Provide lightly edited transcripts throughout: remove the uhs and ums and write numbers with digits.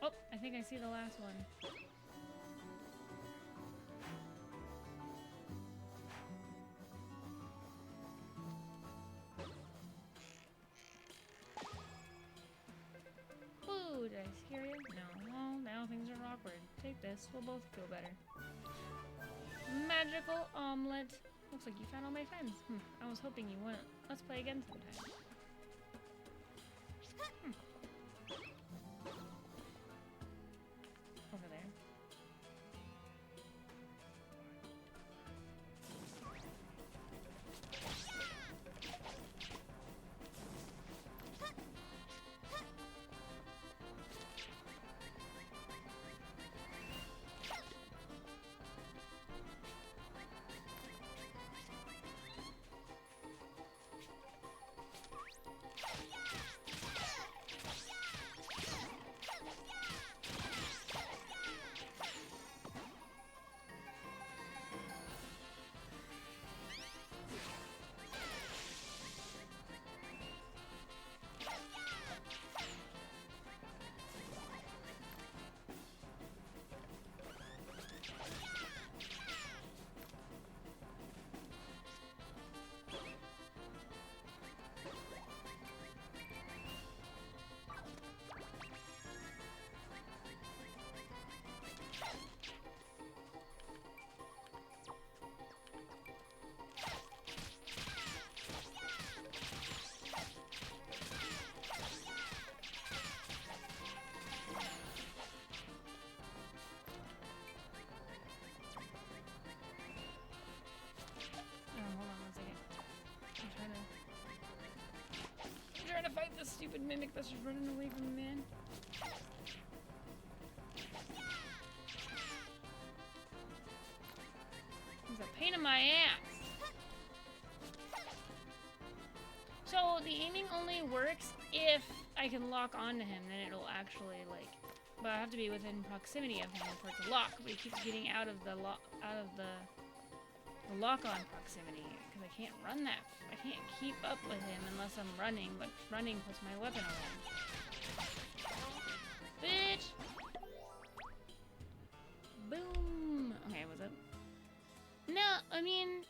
Oh, I think I see the last one. Ooh, did I scare you? No. Well, now things are awkward. Take this. We'll both feel better. Magical omelet. Looks like you found all my friends. I was hoping you wouldn't. Let's play again sometime. Over there. Trying to fight this stupid mimic that's just running away from me, man. He's a pain in my ass. So the aiming only works if I can lock onto him, then it'll actually like. But I have to be within proximity of him for it to lock. But he keeps getting out of the lock-on proximity because I can't run that. I can't keep up with him unless I'm running, but running puts my weapon away. Bitch! Boom! Okay, was it? No, I mean...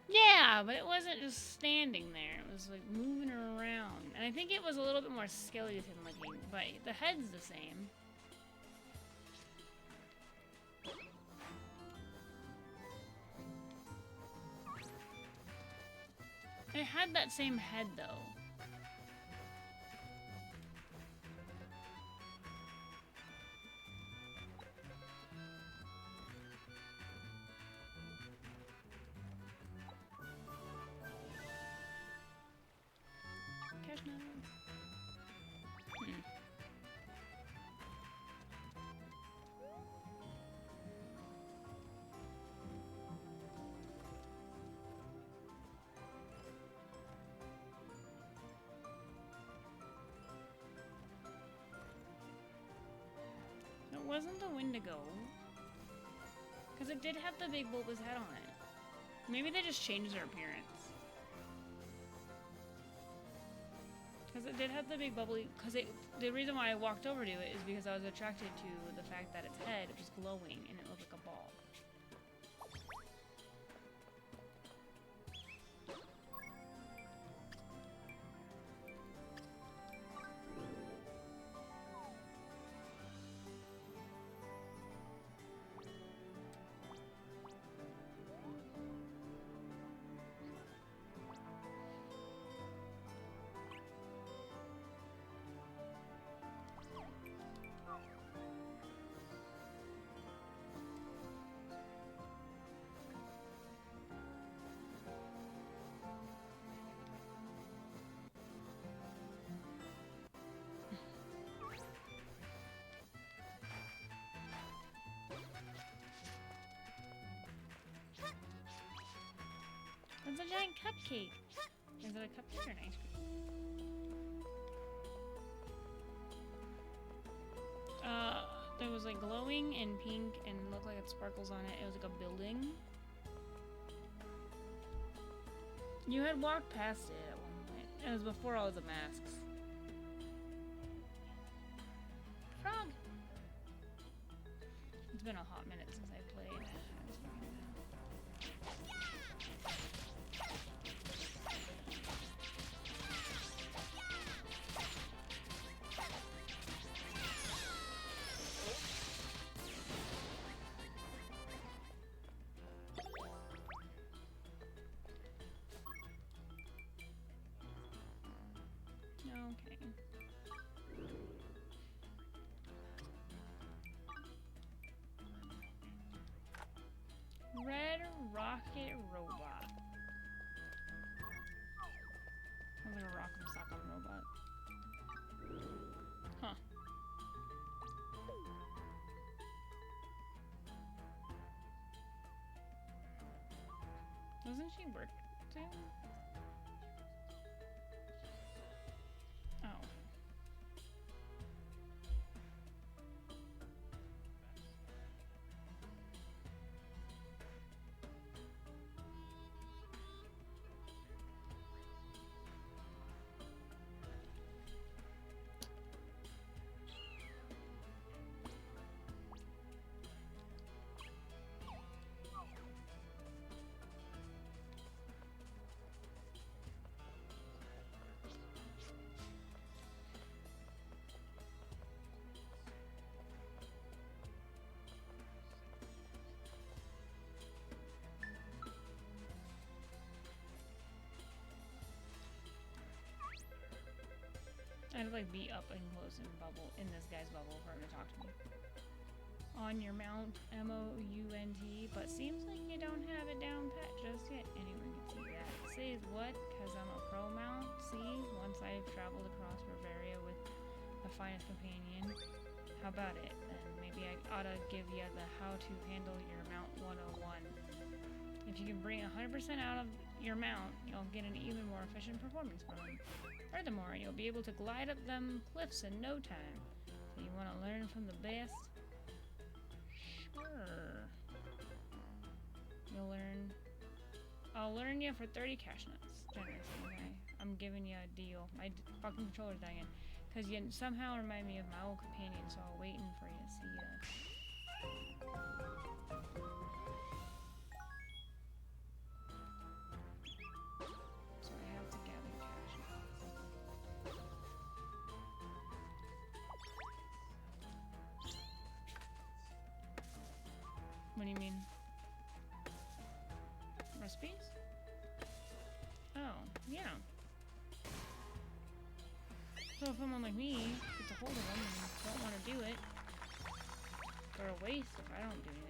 Yeah, but it wasn't just standing there. It was like moving around. And I think it was a little bit more skeleton looking, but the head's the same. It had that same head, though. Cash now. It wasn't the Wendigo. Because it did have the big bulbous head on it. Maybe they just changed their appearance. Because it did have the big bubbly... Because the reason why I walked over to it is because I was attracted to the fact that its head was glowing and it looked like a ball. It's a giant cupcake. Is it a cupcake or an ice cream? There was like glowing and pink and looked like it sparkles on it. It was like a building. You had walked past it at one point. It was before all of the masks. It's been a hot minute since I played. Okay. Red Rocket Robot. Sounds like a rock'em sock'em robot. Huh. Doesn't she work too? Oh. I had to like be up and close in bubble in this guy's bubble for him to talk to me. On your mount, MOUNT, but seems like you don't have it down pat just yet. Anyone can see that. Says what? Cause I'm a pro mount. See, once I've traveled across Bavaria with the finest companion. How about it? Then maybe I ought to give you the how to handle your mount 101. If you can bring 100% out of your mount, you'll get an even more efficient performance from him. Furthermore, you'll be able to glide up them cliffs in no time. So you want to learn from the best? Sure. You'll learn. I'll learn you for 30 cash nuts. Generously, okay? I'm giving you a deal. My fucking controller's dying. Because you somehow remind me of my old companion, so I'll waiting for you. See ya. So I have to gather cash. What do you mean? Recipes? Oh, yeah. So if someone like me gets a hold of them and don't want to do it, they're a waste if I don't do anything.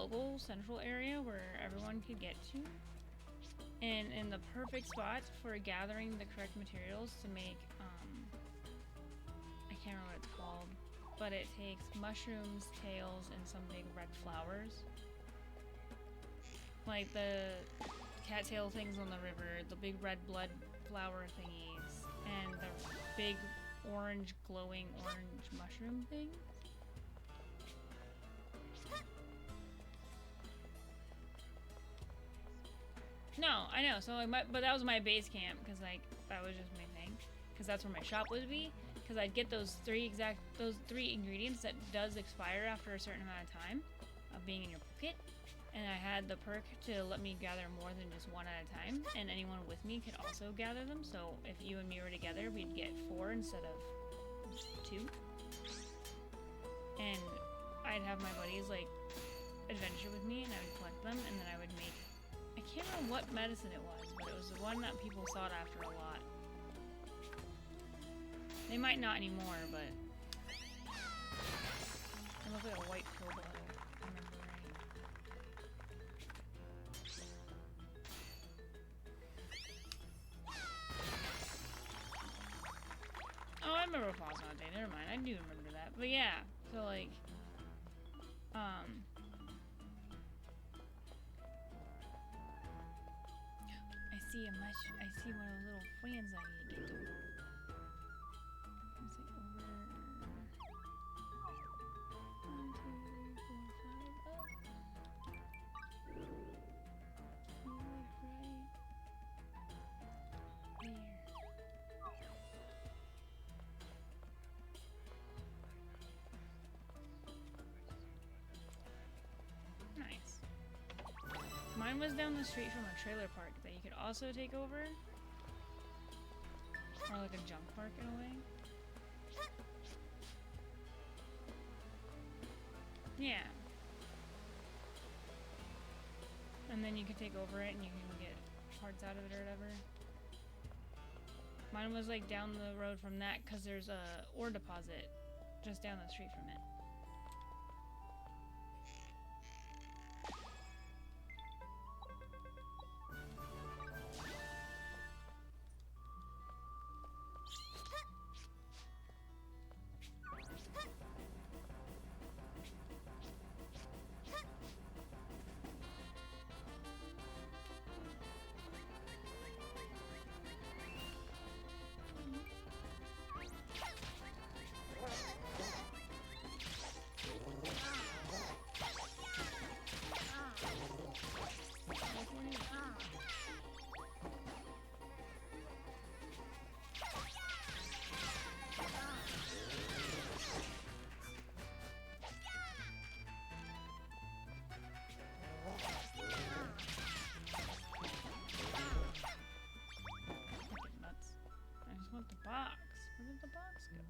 local central area where everyone could get to. And in the perfect spot for gathering the correct materials to make, I can't remember what it's called, but it takes mushrooms, tails, and some big red flowers. Like the cattail things on the river, the big red blood flower thingies, and the big orange, glowing orange mushroom things. No, I know. So, but that was my base camp because like that was just my thing. Because that's where my shop would be. Because I'd get those three ingredients that does expire after a certain amount of time of being in your pocket. And I had the perk to let me gather more than just one at a time, and anyone with me could also gather them. So if you and me were together, we'd get 4 instead of 2. And I'd have my buddies like adventure with me, and I would collect them, and then I would make. I can't remember what medicine it was, but it was the one that people sought after a lot. They might not anymore, but it looked like a white pill bottle. Oh, I remember Plasma Day. Never mind. I do remember that. But yeah, so like, I see a much. I see one of the little friends I need to get to. Is it over? 1, 2, 3, 4, 5. Up. Right there. Nice. Mine was down the street from a trailer park that you could also take over. Or like a junk park in a way. Yeah. And then you can take over it and you can get parts out of it or whatever. Mine was like down the road from that because there's a ore deposit just down the street from it. The box. Where did the box go?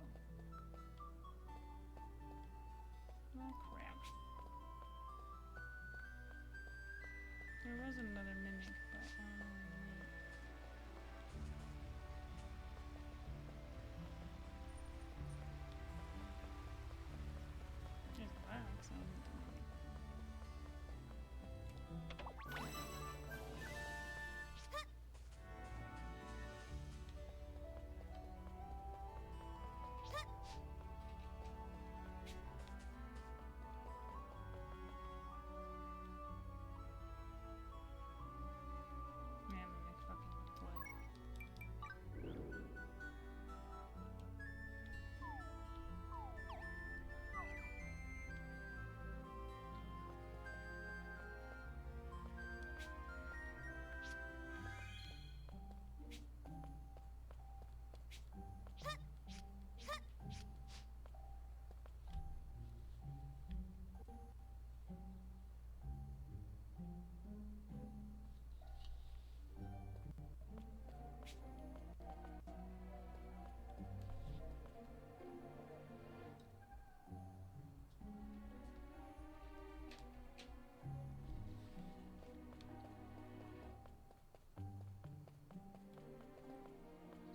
Oh crap. There was another